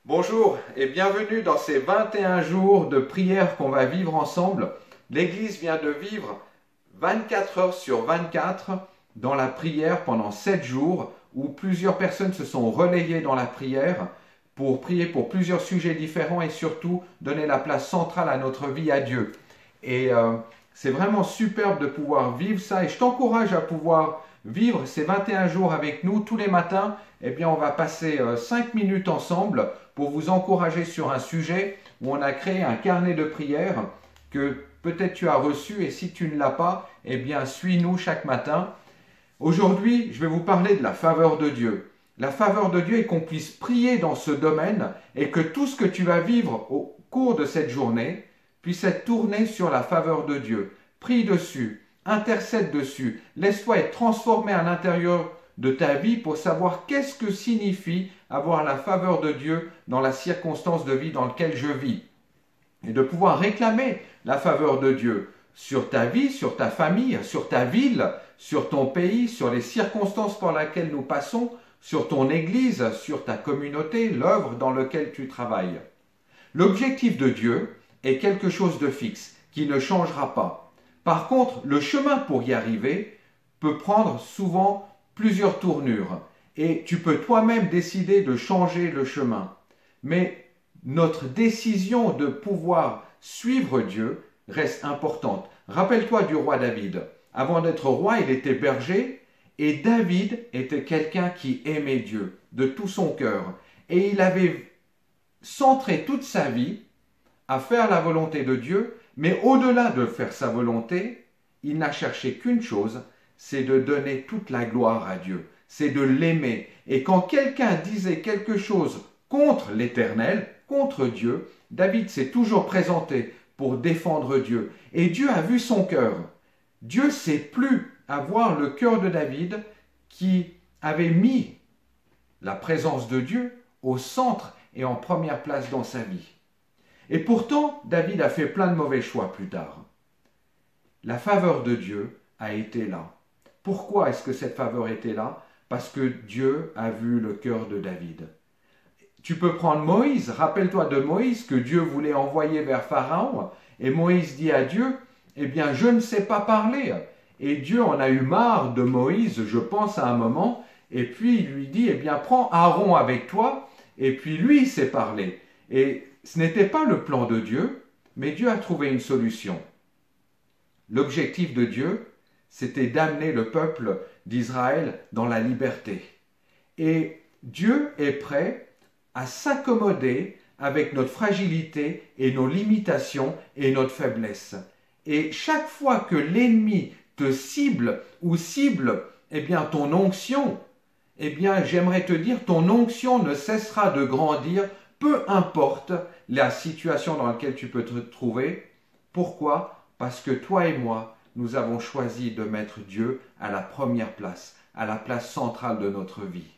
Bonjour et bienvenue dans ces 21 jours de prière qu'on va vivre ensemble. L'Église vient de vivre 24 heures sur 24 dans la prière pendant 7 jours où plusieurs personnes se sont relayées dans la prière pour prier pour plusieurs sujets différents et surtout donner la place centrale à notre vie à Dieu. Et c'est vraiment superbe de pouvoir vivre ça et je t'encourage à pouvoir vivre ces 21 jours avec nous tous les matins. Eh bien, on va passer 5 minutes ensemble pour vous encourager sur un sujet où on a créé un carnet de prière que peut-être tu as reçu et si tu ne l'as pas, eh bien, suis-nous chaque matin. Aujourd'hui, je vais vous parler de la faveur de Dieu. La faveur de Dieu est qu'on puisse prier dans ce domaine et que tout ce que tu vas vivre au cours de cette journée puisse être tourné sur la faveur de Dieu. Prie dessus, intercède dessus, laisse-toi être transformé à l'intérieur de ta vie pour savoir qu'est-ce que signifie avoir la faveur de Dieu dans la circonstance de vie dans laquelle je vis. Et de pouvoir réclamer la faveur de Dieu sur ta vie, sur ta famille, sur ta ville, sur ton pays, sur les circonstances par lesquelles nous passons, sur ton église, sur ta communauté, l'œuvre dans laquelle tu travailles. L'objectif de Dieu est quelque chose de fixe, qui ne changera pas. Par contre, le chemin pour y arriver peut prendre souvent plusieurs tournures et tu peux toi-même décider de changer le chemin. Mais notre décision de pouvoir suivre Dieu reste importante. Rappelle-toi du roi David. Avant d'être roi, il était berger et David était quelqu'un qui aimait Dieu de tout son cœur. Et il avait centré toute sa vie à faire la volonté de Dieu, mais au-delà de faire sa volonté, il n'a cherché qu'une chose, c'est de donner toute la gloire à Dieu, c'est de l'aimer. Et quand quelqu'un disait quelque chose contre l'Éternel, contre Dieu, David s'est toujours présenté pour défendre Dieu. Et Dieu a vu son cœur. Dieu s'est plu à voir le cœur de David qui avait mis la présence de Dieu au centre et en première place dans sa vie. Et pourtant, David a fait plein de mauvais choix plus tard. La faveur de Dieu a été là. Pourquoi est-ce que cette faveur était là? Parce que Dieu a vu le cœur de David. Tu peux prendre Moïse, rappelle-toi de Moïse que Dieu voulait envoyer vers Pharaon, et Moïse dit à Dieu, eh bien je ne sais pas parler. Et Dieu en a eu marre de Moïse, je pense à un moment, et puis il lui dit, eh bien prends Aaron avec toi, et puis lui il sait parler. Et ce n'était pas le plan de Dieu, mais Dieu a trouvé une solution. L'objectif de Dieu, c'était d'amener le peuple d'Israël dans la liberté. Et Dieu est prêt à s'accommoder avec notre fragilité et nos limitations et notre faiblesse. Et chaque fois que l'ennemi te cible ou cible ton onction, j'aimerais te dire, ton onction ne cessera de grandir, peu importe la situation dans laquelle tu peux te trouver. Pourquoi? Parce que toi et moi, nous avons choisi de mettre Dieu à la première place, à la place centrale de notre vie.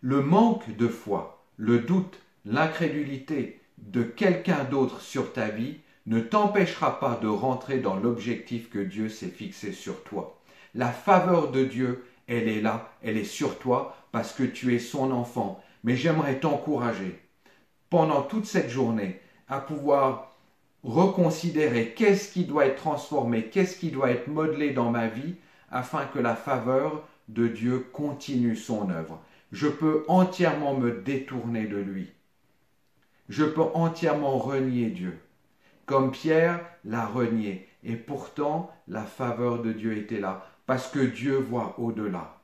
Le manque de foi, le doute, l'incrédulité de quelqu'un d'autre sur ta vie ne t'empêchera pas de rentrer dans l'objectif que Dieu s'est fixé sur toi. La faveur de Dieu, elle est là, elle est sur toi parce que tu es son enfant. Mais j'aimerais t'encourager pendant toute cette journée à pouvoir reconsidérer qu'est-ce qui doit être transformé, qu'est-ce qui doit être modelé dans ma vie afin que la faveur de Dieu continue son œuvre. Je peux entièrement me détourner de lui. Je peux entièrement renier Dieu, comme Pierre l'a renié. Et pourtant, la faveur de Dieu était là, parce que Dieu voit au-delà.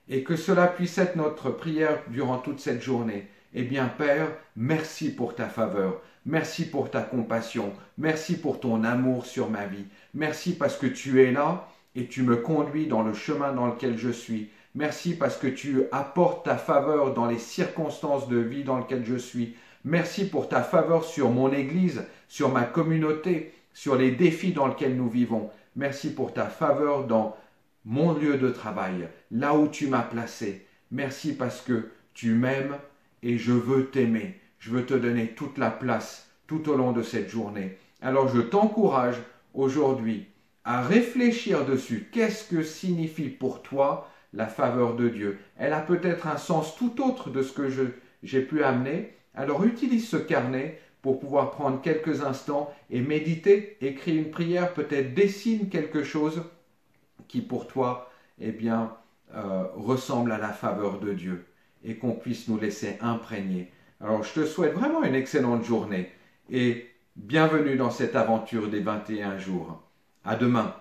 Et que cela puisse être notre prière durant toute cette journée. Eh bien, Père, merci pour ta faveur. Merci pour ta compassion. Merci pour ton amour sur ma vie. Merci parce que tu es là et tu me conduis dans le chemin dans lequel je suis. Merci parce que tu apportes ta faveur dans les circonstances de vie dans lesquelles je suis. Merci pour ta faveur sur mon Église, sur ma communauté, sur les défis dans lesquels nous vivons. Merci pour ta faveur dans mon lieu de travail, là où tu m'as placé. Merci parce que tu m'aimes et je veux t'aimer. Je veux te donner toute la place tout au long de cette journée. Alors je t'encourage aujourd'hui à réfléchir dessus. Qu'est-ce que signifie pour toi la faveur de Dieu? Elle a peut-être un sens tout autre de ce que je j'ai pu amener. Alors utilise ce carnet pour pouvoir prendre quelques instants et méditer, écris une prière, peut-être dessine quelque chose qui pour toi ressemble à la faveur de Dieu et qu'on puisse nous laisser imprégner. Alors je te souhaite vraiment une excellente journée et bienvenue dans cette aventure des 21 jours. À demain.